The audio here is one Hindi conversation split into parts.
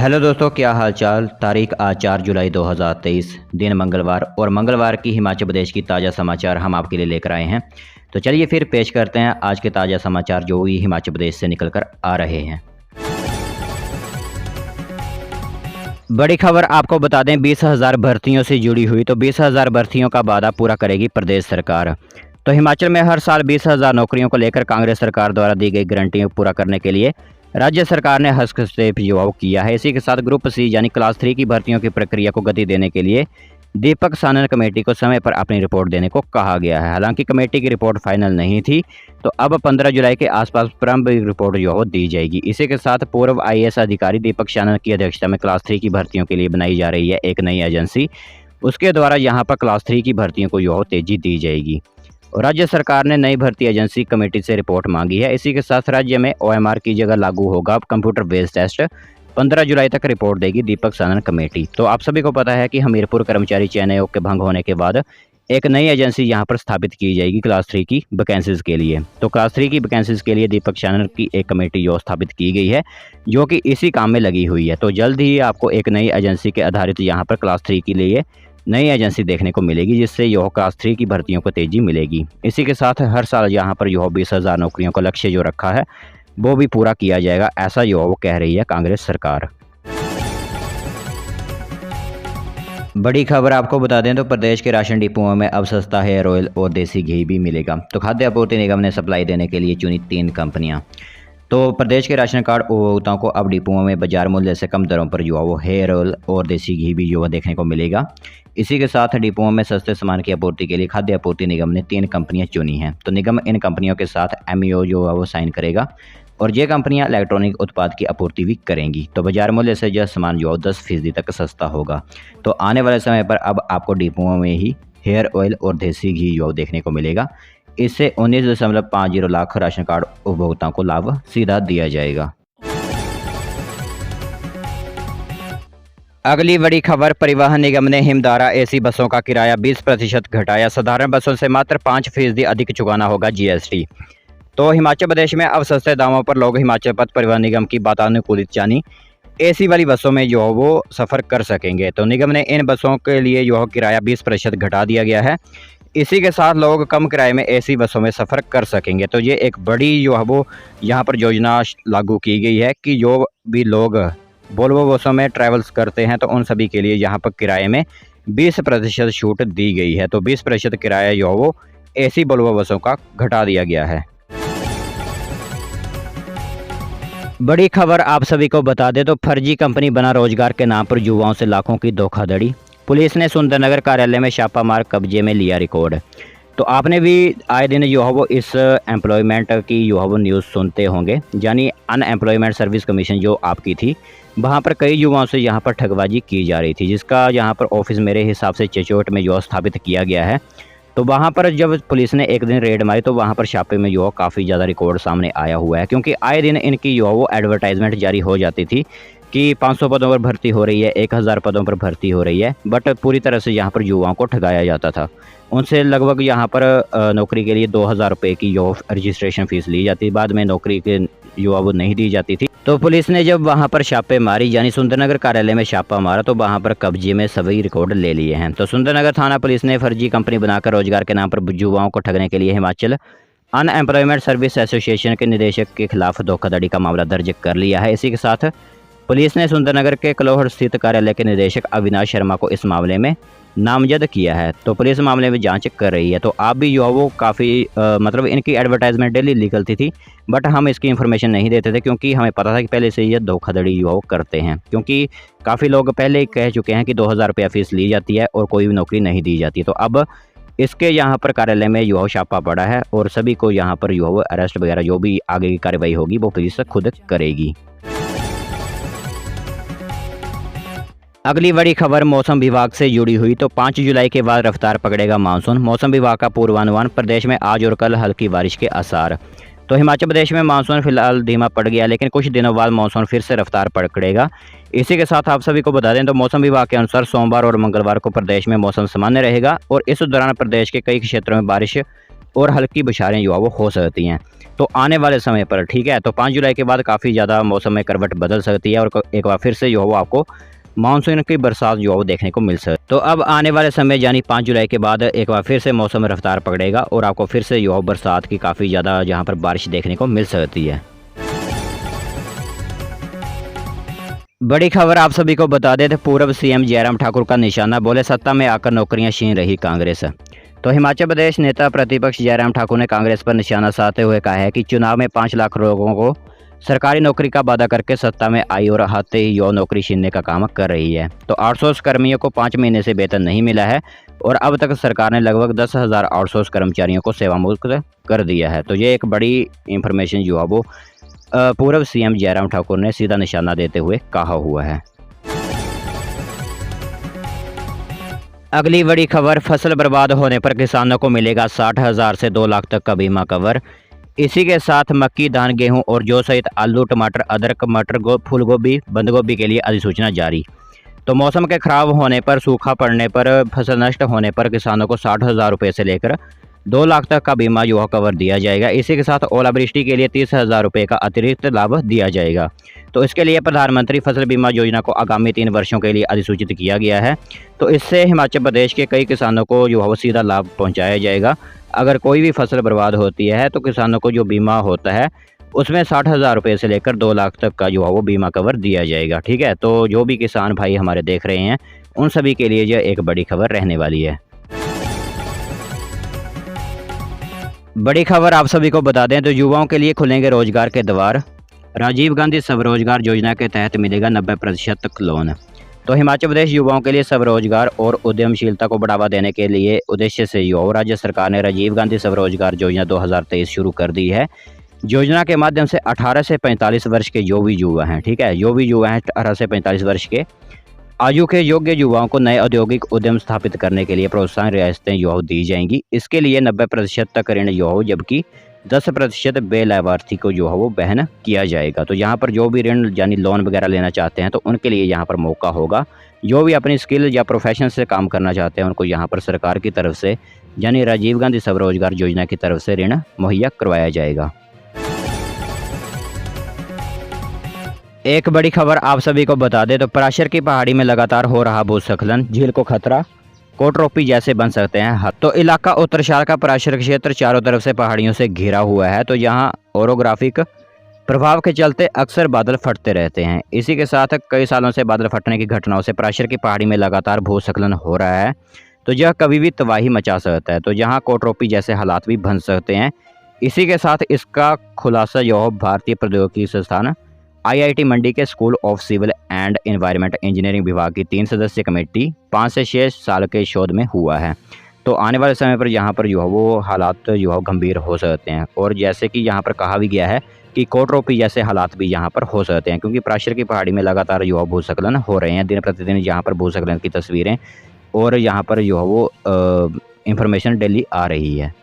हेलो दोस्तों, क्या हाल चाल। तारीख आज 4 जुलाई 2023, दिन मंगलवार, और मंगलवार की हिमाचल प्रदेश की ताज़ा समाचार हम आपके लिए लेकर आए हैं। तो चलिए फिर पेश करते हैं आज के ताज़ा समाचार जो भी हिमाचल प्रदेश से निकल कर आ रहे हैं। बड़ी खबर आपको बता दें, 20,000 भर्तियों से जुड़ी हुई। तो 20,000 भर्तियों का वादा पूरा करेगी प्रदेश सरकार। तो हिमाचल में हर साल 20,000 नौकरियों को लेकर कांग्रेस सरकार द्वारा दी गई गारंटियों को पूरा करने के लिए राज्य सरकार ने हस्तक्षेप जो किया है। इसी के साथ ग्रुप सी यानी क्लास 3 की भर्तियों की प्रक्रिया को गति देने के लिए दीपक सानन कमेटी को समय पर अपनी रिपोर्ट देने को कहा गया है। हालांकि कमेटी की रिपोर्ट फाइनल नहीं थी, तो अब 15 जुलाई के आसपास प्रारंभिक रिपोर्ट जो दी जाएगी। इसी के साथ पूर्व IAS अधिकारी दीपक सानन की अध्यक्षता में क्लास 3 की भर्तियों के लिए बनाई जा रही है एक नई एजेंसी। उसके द्वारा यहाँ पर क्लास 3 की भर्तियों को तेजी दी जाएगी। और राज्य सरकार ने नई भर्ती एजेंसी कमेटी से रिपोर्ट मांगी है। इसी के साथ राज्य में OMR की जगह लागू होगा कंप्यूटर बेस्ड टेस्ट। 15 जुलाई तक रिपोर्ट देगी दीपक सानन कमेटी। तो आप सभी को पता है कि हमीरपुर कर्मचारी चयन आयोग के भंग होने के बाद एक नई एजेंसी यहाँ पर स्थापित की जाएगी क्लास 3 की वैकेंसीज के लिए। तो क्लास 3 की वैकेंसीज के लिए दीपक सानन की एक कमेटी जो स्थापित की गई है, जो कि इसी काम में लगी हुई है। तो जल्द ही आपको एक नई एजेंसी के आधारित यहाँ पर क्लास 3 के लिए नई एजेंसी देखने को मिलेगी, जिससे यह क्लास 3 की भर्तियों को तेजी मिलेगी। इसी के साथ हर साल यहाँ पर 20,000 नौकरियों का लक्ष्य जो रखा है वो भी पूरा किया जाएगा, ऐसा वो कह रही है कांग्रेस सरकार। बड़ी खबर आपको बता दें, तो प्रदेश के राशन डिपोओं में अब सस्ता हेयर ऑयल और देसी घी भी मिलेगा। तो खाद्य आपूर्ति निगम ने सप्लाई देने के लिए चुनी 3 कंपनियां। तो प्रदेश के राशन कार्ड उपभोक्ताओं को अब डिपोओं में बाजार मूल्य से कम दरों पर वो हेयर ऑयल और देसी घी भी देखने को मिलेगा। इसी के साथ डिपोओं में सस्ते सामान की आपूर्ति के लिए खाद्य आपूर्ति निगम ने 3 कंपनियां चुनी हैं। तो निगम इन कंपनियों के साथ MEO वो साइन करेगा, और ये कंपनियां इलेक्ट्रॉनिक उत्पाद की आपूर्ति भी करेंगी। तो बाजार मूल्य से यह सामान 10% तक सस्ता होगा। तो आने वाले समय पर अब आपको डिपोओं में ही हेयर ऑयल और देसी घी देखने को मिलेगा। इससे 19.50 लाख राशन कार्ड उपभोक्ताओं को लाभ सीधा दिया जाएगा। अगली बड़ी खबर, परिवहन निगम ने हिमदारा AC बसों का किराया 20% घटाया। साधारण बसों से मात्र 5% अधिक चुकाना होगा GST। तो हिमाचल प्रदेश में अब सस्ते दामों पर लोग हिमाचल पथ परिवहन निगम की वातानुकूलित यानी AC वाली बसों में वो सफ़र कर सकेंगे। तो निगम ने इन बसों के लिए किराया 20% घटा दिया गया है। इसी के साथ लोग कम किराए में AC बसों में सफ़र कर सकेंगे। तो ये एक बड़ी यहाँ पर योजना लागू की गई है कि जो भी लोग वोल्वो बसों में ट्रैवल्स करते हैं, तो उन सभी के लिए यहाँ पर किराए में 20% छूट दी गई है। तो 20% किराया AC वोल्वो बसों का घटा दिया गया है। बड़ी खबर आप सभी को बता दें, तो फर्जी कंपनी बना रोजगार के नाम पर युवाओं से लाखों की धोखाधड़ी। पुलिस ने सुंदरनगर कार्यालय में छापा मार कब्जे में लिया रिकॉर्ड। तो आपने भी आए दिन इस एम्प्लॉयमेंट की न्यूज़ सुनते होंगे, यानी अनएम्प्लॉयमेंट सर्विस कमीशन जो आपकी थी, वहाँ पर कई युवाओं से यहाँ पर ठगबाजी की जा रही थी, जिसका यहाँ पर ऑफिस मेरे हिसाब से चिचोट में स्थापित किया गया है। तो वहाँ पर जब पुलिस ने एक दिन रेड मारी, तो वहाँ पर छापे में काफ़ी ज़्यादा रिकॉर्ड सामने आया हुआ है, क्योंकि आए दिन इनकी वो एडवर्टाइजमेंट जारी हो जाती थी कि 500 पदों पर भर्ती हो रही है, 1000 पदों पर भर्ती हो रही है, बट पूरी तरह से यहाँ पर युवाओं को ठगाया जाता था। उनसे लगभग यहाँ पर नौकरी के लिए 2000 रुपये की रजिस्ट्रेशन फ़ीस ली जाती, बाद में नौकरी के वो नहीं दी जाती थी। तो पुलिस ने जब वहाँ पर छापे मारी, यानी सुंदरनगर कार्यालय में छापा मारा, तो वहाँ पर कब्जे में सभी रिकॉर्ड ले लिए हैं। तो सुंदरनगर थाना पुलिस ने फर्जी कंपनी बनाकर रोजगार के नाम पर युवाओं को ठगने के लिए हिमाचल अनएम्प्लॉयमेंट सर्विस एसोसिएशन के निदेशक के खिलाफ धोखाधड़ी का मामला दर्ज कर लिया है। इसी के साथ पुलिस ने सुंदरनगर के कलोहड़ स्थित कार्यालय के निदेशक अविनाश शर्मा को इस मामले में नामजद किया है। तो पुलिस मामले में जांच कर रही है। तो आप भी वो काफ़ी मतलब इनकी एडवर्टाइजमेंट डेली निकलती थी, बट हम इसकी इन्फॉर्मेशन नहीं देते थे, क्योंकि हमें पता था कि पहले से ये धोखाधड़ी करते हैं। क्योंकि काफ़ी लोग पहले ही कह चुके हैं कि 2000 रुपया फ़ीस ली जाती है और कोई भी नौकरी नहीं दी जाती। तो अब इसके यहाँ पर कार्यालय में छापा पड़ा है, और सभी को यहाँ पर अरेस्ट वगैरह जो भी आगे की कार्रवाई होगी वो पुलिस खुद करेगी। अगली बड़ी खबर मौसम विभाग से जुड़ी हुई। तो 5 जुलाई के बाद रफ्तार पकड़ेगा मानसून। मौसम विभाग का पूर्वानुमान, प्रदेश में आज और कल हल्की बारिश के आसार। तो हिमाचल प्रदेश में मानसून फिलहाल धीमा पड़ गया, लेकिन कुछ दिनों बाद मानसून फिर से रफ्तार पकड़ेगा। इसी के साथ आप सभी को बता दें, तो मौसम विभाग के अनुसार सोमवार और मंगलवार को प्रदेश में मौसम सामान्य रहेगा, और इस दौरान प्रदेश के कई क्षेत्रों में बारिश और हल्की बौछारें जो है वो हो सकती हैं। तो आने वाले समय पर, ठीक है, तो 5 जुलाई के बाद काफ़ी ज़्यादा मौसम में करवट बदल सकती है और एक बार फिर से जो है वो आपको मानसून की बरसात जो है वो देखने को मिल सकती है। तो अब आने वाले समय यानी 5 जुलाई के बाद एक बार फिर से मौसम में रफ्तार पकड़ेगा और आपको फिर से जो है बरसात की काफ़ी ज़्यादा जहाँ पर बारिश देखने को मिल सकती है। बड़ी खबर आप सभी को बता दें तो पूर्व सीएम जयराम ठाकुर का निशाना, बोले सत्ता में आकर नौकरियां छीन रही कांग्रेस। तो हिमाचल प्रदेश नेता प्रतिपक्ष जयराम ठाकुर ने कांग्रेस पर निशाना साधते हुए कहा है कि चुनाव में 5 लाख लोगों को सरकारी नौकरी का वादा करके सत्ता में आई और हाथे ही यौन नौकरी छीनने का काम कर रही है। तो आउटसोर्स कर्मियों को 5 महीने से वेतन नहीं मिला है और अब तक सरकार ने लगभग 10,000 आउटसोर्स कर्मचारियों को सेवामुक्त कर दिया है। तो ये एक बड़ी इंफॉर्मेशन जो है वो पूर्व सीएम जयराम ठाकुर ने सीधा निशाना देते हुए कहा हुआ है। अगली बड़ी खबर, फसल बर्बाद होने पर किसानों को मिलेगा 60,000 से 2 लाख तक का बीमा कवर। इसी के साथ मक्की, धान, गेहूं और जौ सहित आलू, टमाटर, अदरक, मटर, फूल गोभी, बंद गोभी के लिए अधिसूचना जारी। तो मौसम के खराब होने पर, सूखा पड़ने पर, फसल नष्ट होने पर किसानों को 60,000 रुपये से लेकर 2 लाख तक का बीमा जो है कवर दिया जाएगा। इसी के साथ ओलावृष्टि के लिए 30,000 रुपये का अतिरिक्त लाभ दिया जाएगा। तो इसके लिए प्रधानमंत्री फसल बीमा योजना को आगामी 3 वर्षों के लिए अधिसूचित किया गया है। तो इससे हिमाचल प्रदेश के कई किसानों को जो है वो सीधा लाभ पहुंचाया जाएगा। अगर कोई भी फसल बर्बाद होती है तो किसानों को जो बीमा होता है उसमें 60,000 रुपये से लेकर 2 लाख तक का जो है वो बीमा कवर दिया जाएगा। ठीक है, तो जो भी किसान भाई हमारे देख रहे हैं उन सभी के लिए यह एक बड़ी खबर रहने वाली है। बड़ी खबर आप सभी को बता दें तो युवाओं के लिए खुलेंगे रोजगार के द्वार। राजीव गांधी स्वरोजगार योजना के तहत मिलेगा 90% लोन। तो हिमाचल प्रदेश युवाओं के लिए स्वरोजगार और उद्यमशीलता को बढ़ावा देने के लिए उद्देश्य से युवा राज्य सरकार ने राजीव गांधी स्वरोजगार योजना 2023 शुरू कर दी है। योजना के माध्यम से 18 से 45 वर्ष के जो भी युवा हैं, ठीक है, जो भी युवा हैं 18 से 45 वर्ष के आयु के योग्य युवाओं को नए औद्योगिक उद्यम स्थापित करने के लिए प्रोत्साहन रियायतें जो दी जाएंगी। इसके लिए 90% तक ऋण जो हो, जबकि 10% व्यय लाभार्थी को जो है वो वहन किया जाएगा। तो यहाँ पर जो भी ऋण यानी लोन वगैरह लेना चाहते हैं तो उनके लिए यहाँ पर मौका होगा। जो भी अपनी स्किल या प्रोफेशन से काम करना चाहते हैं उनको यहाँ पर सरकार की तरफ से यानी राजीव गांधी स्वरोजगार योजना की तरफ से ऋण मुहैया करवाया जाएगा। एक बड़ी खबर आप सभी को बता दें तो पराशर की पहाड़ी में लगातार हो रहा भूस्खलन, झील को खतरा, कोटरोपी जैसे बन सकते हैं। तो इलाका उत्तरशाल का पराशर क्षेत्र चारों तरफ से पहाड़ियों से घिरा हुआ है। तो यहाँ ओरोग्राफिक प्रभाव के चलते अक्सर बादल फटते रहते हैं। इसी के साथ कई सालों से बादल फटने की घटनाओं से पराशर की पहाड़ी में लगातार भूस्खलन हो रहा है। तो यह कभी भी तबाही मचा सकता है। तो यहाँ कोटरोपी जैसे हालात भी बन सकते हैं। इसी के साथ इसका खुलासा जो भारतीय प्रौद्योगिकी संस्थान IIT मंडी के school of civil and environment engineering विभाग की 3 सदस्यीय कमेटी 5 से 6 साल के शोध में हुआ है। तो आने वाले समय पर यहाँ पर जो है वो हालात जो है गंभीर हो सकते हैं और जैसे कि यहाँ पर कहा भी गया है कि कोटरोपी जैसे हालात भी यहाँ पर हो सकते हैं, क्योंकि पराशर की पहाड़ी में लगातार जो है भूस्खलन हो रहे हैं। दिन प्रतिदिन यहाँ पर भूस्खलन की तस्वीरें और यहाँ पर जो है वो इंफॉर्मेशन डेली आ रही है।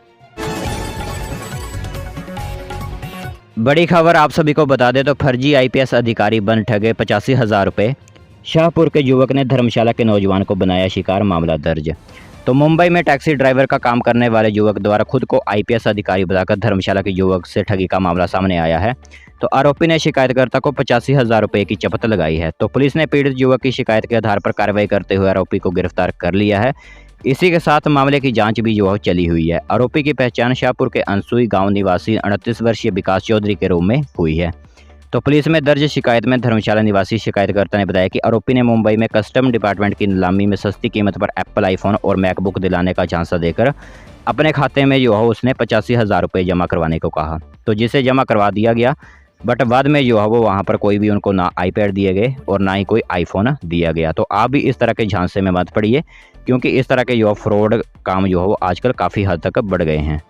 बड़ी खबर आप सभी को बता दें तो फर्जी IPS अधिकारी बन ठगे 85,000 रुपये। शाहपुर के युवक ने धर्मशाला के नौजवान को बनाया शिकार, मामला दर्ज। तो मुंबई में टैक्सी ड्राइवर का काम करने वाले युवक द्वारा खुद को IPS अधिकारी बताकर धर्मशाला के युवक से ठगी का मामला सामने आया है। तो आरोपी ने शिकायतकर्ता को 85,000 रुपये की चपत लगाई है। तो पुलिस ने पीड़ित युवक की शिकायत के आधार पर कार्रवाई करते हुए आरोपी को गिरफ्तार कर लिया है। इसी के साथ मामले की जांच भी जो चली हुई है। आरोपी की पहचान शाहपुर के अंसुई गांव निवासी 38 वर्षीय विकास चौधरी के रूप में हुई है। तो पुलिस में दर्ज शिकायत में धर्मशाला निवासी शिकायतकर्ता ने बताया कि आरोपी ने मुंबई में कस्टम डिपार्टमेंट की नीलामी में सस्ती कीमत पर एप्पल आईफोन और मैकबुक दिलाने का झांसा देकर अपने खाते में जो है उसने 85,000 रुपये जमा करवाने को कहा। तो जिसे जमा करवा दिया गया, बट बाद में जो है वो वहाँ पर कोई भी उनको ना आईपैड दिए गए और ना ही कोई आईफोन दिया गया। तो आप भी इस तरह के झांसे में मत पड़िए, क्योंकि इस तरह के जो फ्रॉड काम जो है वो आजकल काफ़ी हद तक बढ़ गए हैं।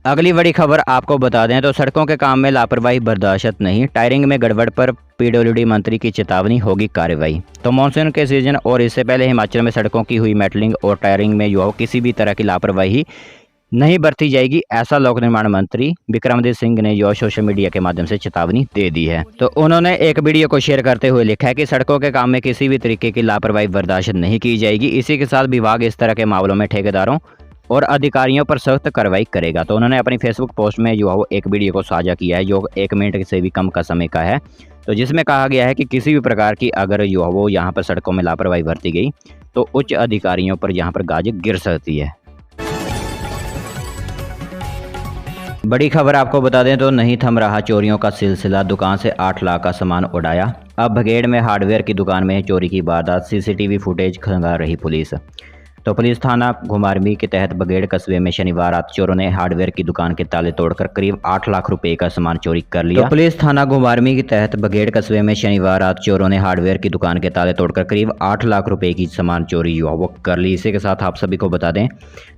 अगली बड़ी खबर आपको बता दें तो सड़कों के काम में लापरवाही बर्दाश्त नहीं, टायरिंग में गड़बड़ पर PWD मंत्री की चेतावनी, होगी कार्रवाई। तो मानसून के सीजन और इससे पहले हिमाचल में सड़कों की हुई मेटलिंग और टायरिंग में जो किसी भी तरह की लापरवाही नहीं बरती जाएगी, ऐसा लोक निर्माण मंत्री विक्रमादित्य सिंह ने जो सोशल मीडिया के माध्यम से चेतावनी दे दी है। तो उन्होंने एक वीडियो को शेयर करते हुए लिखा है कि सड़कों के काम में किसी भी तरीके की लापरवाही बर्दाश्त नहीं की जाएगी। इसी के साथ विभाग इस तरह के मामलों में ठेकेदारों और अधिकारियों पर सख्त कार्रवाई करेगा। तो उन्होंने अपनी फेसबुक पोस्ट में जो है वो एक वीडियो को साझा किया है जो 1 मिनट से भी कम का समय का है। तो जिसमें कहा गया है कि किसी भी प्रकार की अगर जो है वो यहाँ पर सड़कों में लापरवाही बरती गई तो उच्च अधिकारियों पर यहाँ पर गाज गिर सकती है। बड़ी खबर आपको बता दें तो नहीं थम रहा चोरियों का सिलसिला, दुकान से 8 लाख का सामान उड़ाया। अब भगेड़ में हार्डवेयर की दुकान में चोरी की वारदात, सीसीटीवी फुटेज खंगाल रही पुलिस। तो पुलिस थाना घुमारवी के तहत बगेड़ कस्बे में शनिवार रात चोरों ने हार्डवेयर की दुकान के ताले तोड़कर करीब 8 लाख रुपए का सामान चोरी कर लिया। तो पुलिस थाना घुमारवी के तहत बगेड़ कस्बे में शनिवार रात चोरों ने हार्डवेयर की दुकान के ताले तोड़कर करीब 8 लाख रुपए की सामान चोरी जो वो कर ली। इसी के साथ आप सभी को बता दें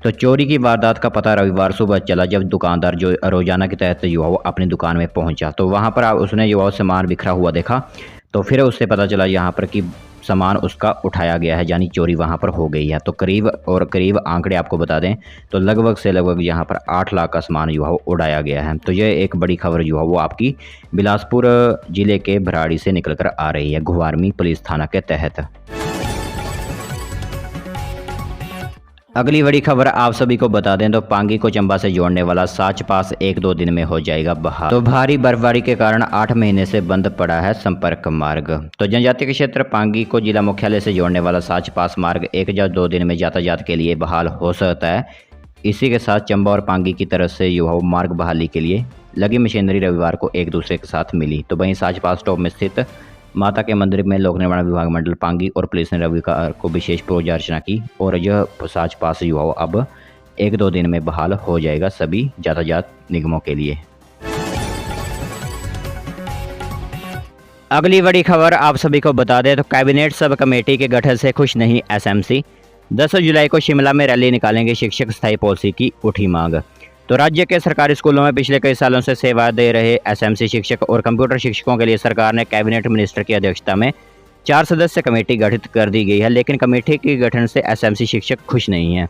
तो चोरी की वारदात का पता रविवार सुबह चला जब दुकानदार जो रोजाना के तहत जो वो अपनी दुकान में पहुंचा। तो वहां पर उसने जो सामान बिखरा हुआ देखा तो फिर उससे पता चला यहाँ पर कि सामान उसका उठाया गया है, यानी चोरी वहां पर हो गई है। तो करीब आंकड़े आपको बता दें तो लगभग यहाँ पर 8 लाख का सामान जो है वो उड़ाया गया है। तो यह एक बड़ी खबर जो है वो आपकी बिलासपुर जिले के भराड़ी से निकलकर आ रही है, घुमारवी पुलिस थाना के तहत। अगली बड़ी खबर आप सभी को बता दें तो पांगी को चंबा से जोड़ने वाला साच पास 1-2 दिन में हो जाएगा बहाल। तो भारी बर्फबारी के कारण 8 महीने से बंद पड़ा है संपर्क मार्ग। तो जनजातीय क्षेत्र पांगी को जिला मुख्यालय से जोड़ने वाला साच पास मार्ग 1 या 2 दिन में यातायात के लिए बहाल हो सकता है। इसी के साथ चंबा और पांगी की तरफ से जो मार्ग बहाली के लिए लगी मशीनरी रविवार को एक दूसरे के साथ मिली। तो वहीं साच पास टॉप में स्थित माता के मंदिर में लोक निर्माण विभाग मंडल पांगी और पुलिस ने रविवार को विशेष पूजा अर्चना की और यह साच पास जो है अब 1-2 दिन में बहाल हो जाएगा सभी यातायात निगमों के लिए। अगली बड़ी खबर आप सभी को बता दें तो कैबिनेट सब कमेटी के गठन से खुश नहीं एसएमसी। 10 जुलाई को शिमला में रैली निकालेंगे शिक्षक, स्थायी पॉलिसी की उठी मांग। तो राज्य के सरकारी स्कूलों में पिछले कई सालों से सेवा दे रहे एसएमसी शिक्षक और कंप्यूटर शिक्षकों के लिए सरकार ने कैबिनेट मिनिस्टर की अध्यक्षता में 4 सदस्य कमेटी गठित कर दी गई है, लेकिन कमेटी के गठन से एसएमसी शिक्षक खुश नहीं हैं।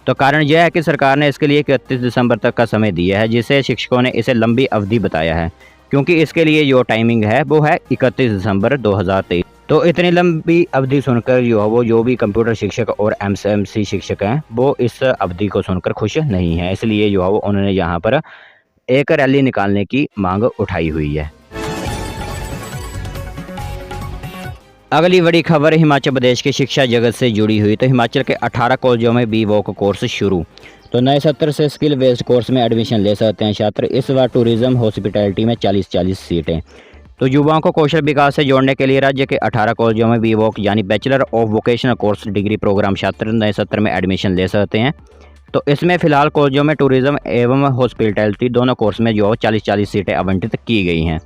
तो कारण यह है कि सरकार ने इसके लिए 31 दिसंबर तक का समय दिया है, जिसे शिक्षकों ने इसे लंबी अवधि बताया है, क्योंकि इसके लिए जो टाइमिंग है वो है 31 दिसंबर 2023। तो इतनी लंबी अवधि सुनकर जो भी कंप्यूटर शिक्षक और एसएमसी शिक्षक हैं वो इस अवधि को सुनकर खुश नहीं है, इसलिए जो है वो उन्होंने यहाँ पर एक रैली निकालने की मांग उठाई हुई है। अगली बड़ी खबर हिमाचल प्रदेश के शिक्षा जगत से जुड़ी हुई। तो हिमाचल के 18 कॉलेजों में BVOC कोर्स शुरू। तो नए सत्र से स्किल बेस्ड कोर्स में एडमिशन ले सकते हैं छात्र। इस बार टूरिज्म हॉस्पिटैलिटी में 40-40 सीटें। तो युवाओं को कौशल विकास से जोड़ने के लिए राज्य के 18 कॉलेजों में BVOC यानी bachelor of vocational course degree programme छात्र नए सत्र में एडमिशन ले सकते हैं। तो इसमें फिलहाल कॉलेजों में टूरिज्म एवं हॉस्पिटैलिटी दोनों कोर्स में जो 40-40 सीटें आवंटित की गई हैं।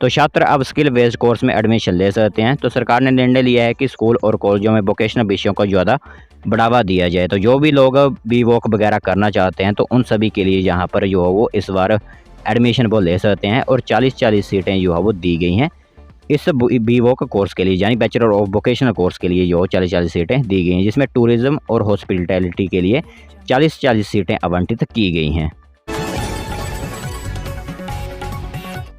तो छात्र अब स्किल बेस्ड कोर्स में एडमिशन ले सकते हैं। तो सरकार ने निर्णय लिया है कि स्कूल और कॉलेजों में वोकेशनल विषयों को ज़्यादा बढ़ावा दिया जाए। तो जो भी लोग BVOC वगैरह करना चाहते हैं तो उन सभी के लिए यहाँ पर जो है वो इस बार एडमिशन वो ले सकते हैं और 40-40 सीटें जो है वो दी गई हैं इस BVOC कोर्स के लिए, यानी बैचलर ऑफ वोकेशनल कोर्स के लिए जो 40-40 सीटें दी गई हैं, जिसमें टूरिज्म और हॉस्पिटैलिटी के लिए 40-40 सीटें आवंटित की गई हैं।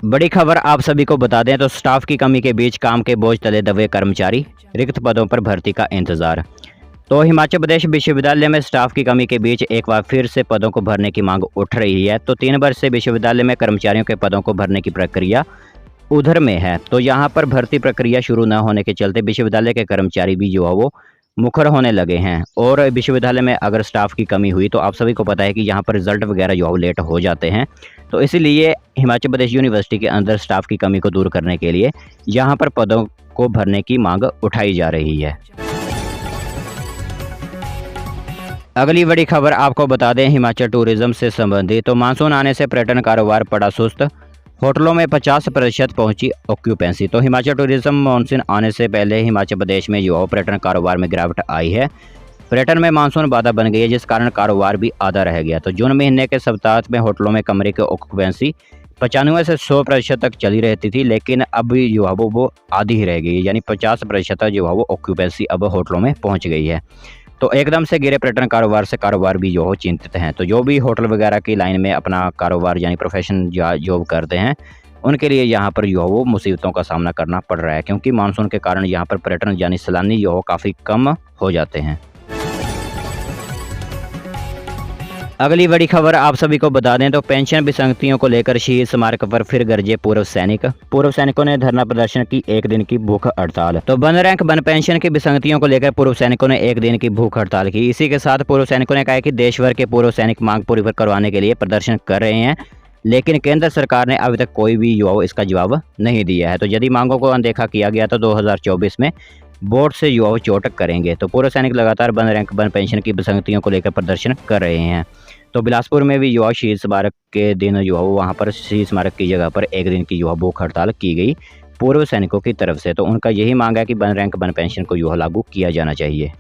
बड़ी खबर आप सभी को बता दें तो स्टाफ की कमी के बीच काम के बोझ तले दबे कर्मचारी, रिक्त पदों पर भर्ती का इंतजार। तो हिमाचल प्रदेश विश्वविद्यालय में स्टाफ की कमी के बीच एक बार फिर से पदों को भरने की मांग उठ रही है। तो 3 वर्ष से विश्वविद्यालय में कर्मचारियों के पदों को भरने की प्रक्रिया उधर में है। तो यहाँ पर भर्ती प्रक्रिया शुरू न होने के चलते विश्वविद्यालय के कर्मचारी भी जो है वो मुखर होने लगे हैं। और विश्वविद्यालय में अगर स्टाफ की कमी हुई तो आप सभी को पता है कि यहाँ पर रिजल्ट वगैरह जो है लेट हो जाते हैं। तो इसीलिए हिमाचल प्रदेश यूनिवर्सिटी के अंदर स्टाफ की कमी को दूर करने के लिए यहाँ पर पदों को भरने की मांग उठाई जा रही है। अगली बड़ी खबर आपको बता दें हिमाचल टूरिज्म से संबंधित। तो मानसून आने से पर्यटन कारोबार पड़ा सुस्त, होटलों में 50% पहुंची ऑक्यूपेंसी। तो हिमाचल टूरिज्म मानसून आने से पहले हिमाचल प्रदेश में जो पर्यटन कारोबार में गिरावट आई है। पर्यटन में मानसून बाधा बन गई है, जिस कारण कारोबार भी आधा रह गया। तो जून महीने के सप्ताह में होटलों में कमरे की ऑक्यूपेंसी 95 से 100% तक चली रहती थी, लेकिन अब जो है वो आधी ही रह गई है, यानी 50% जो है वो ऑक्यूपेंसी अब होटलों में पहुंच गई है। तो एकदम से गिरे पर्यटन कारोबार से कारोबार भी जो हो चिंतित हैं। तो जो भी होटल वगैरह की लाइन में अपना कारोबार यानी प्रोफेशन या जॉब करते हैं, उनके लिए यहाँ पर जो है वो मुसीबतों का सामना करना पड़ रहा है, क्योंकि मानसून के कारण यहाँ पर पर्यटन यानी सैलानी जो हो काफ़ी कम हो जाते हैं। अगली बड़ी खबर आप सभी को बता दें तो पेंशन विसंगतियों को लेकर शहीद स्मारक पर फिर गरजे पूर्व सैनिक। पूर्व सैनिकों ने धरना प्रदर्शन की 1 दिन की भूख हड़ताल। तो वन रैंक वन पेंशन की विसंगतियों को लेकर पूर्व सैनिकों ने 1 दिन की भूख हड़ताल की। इसी के साथ पूर्व सैनिकों ने कहा कि देश भर के पूर्व सैनिक मांग पूरी करवाने के लिए प्रदर्शन कर रहे हैं, लेकिन केंद्र सरकार ने अभी तक कोई भी जो इसका जवाब नहीं दिया है। तो यदि मांगों को अनदेखा किया गया तो 2024 में बोर्ड से युवाओं चोट करेंगे। तो पूर्व सैनिक लगातार वन रैंक वन पेंशन की विसंगतियों को लेकर प्रदर्शन कर रहे हैं। तो बिलासपुर में भी युवा शहीद स्मारक के दिन जो है वहाँ पर शहीद स्मारक की जगह पर 1 दिन की युवा भूख हड़ताल की गई पूर्व सैनिकों की तरफ से। तो उनका यही मांग है कि वन रैंक वन पेंशन को युवा लागू किया जाना चाहिए।